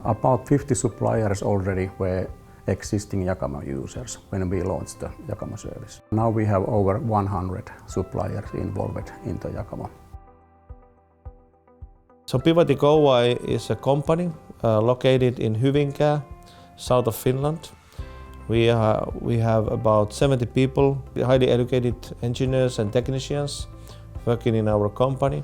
About 50 suppliers already were existing Jakamo users when we launched the Jakamo service. Now we have over 100 suppliers involved in the Jakamo. So Pivatic Oy is a company located in Hyvinkää, south of Finland. We have about 70 people, highly educated engineers and technicians working in our company.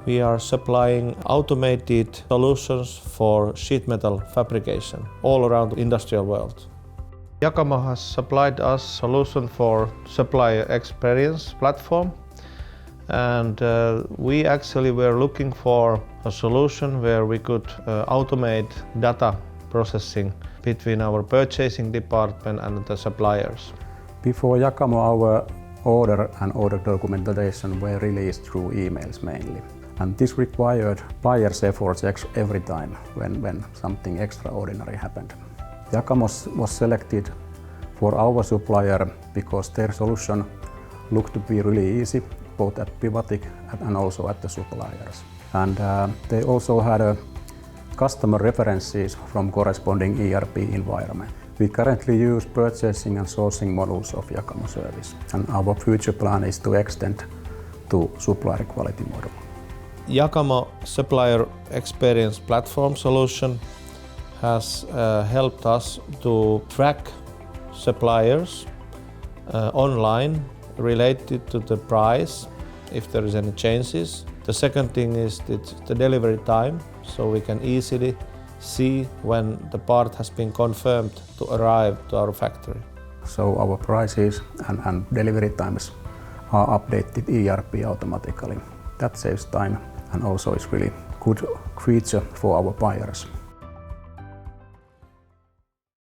We are supplying automated solutions for sheet metal fabrication all around the industrial world. Jakamo has supplied us solution for supplier experience platform, and we actually were looking for a solution where we could automate data processing between our purchasing department and the suppliers. Before Jakamo, our order and order documentation were released through emails mainly. And this required buyers' efforts every time when something extraordinary happened. Jakamo was selected for our supplier because their solution looked to be really easy, both at Pivatic and also at the suppliers. And they also had customer references from corresponding ERP environment. We currently use purchasing and sourcing models of Jakamo service, and our future plan is to extend to supplier quality model. Jakamo supplier experience platform solution has helped us to track suppliers online related to the price, if there is any changes. The second thing is the delivery time, so we can easily see when the part has been confirmed to arrive to our factory. So our prices and delivery times are updated ERP automatically. That saves time and also is really good feature for our buyers.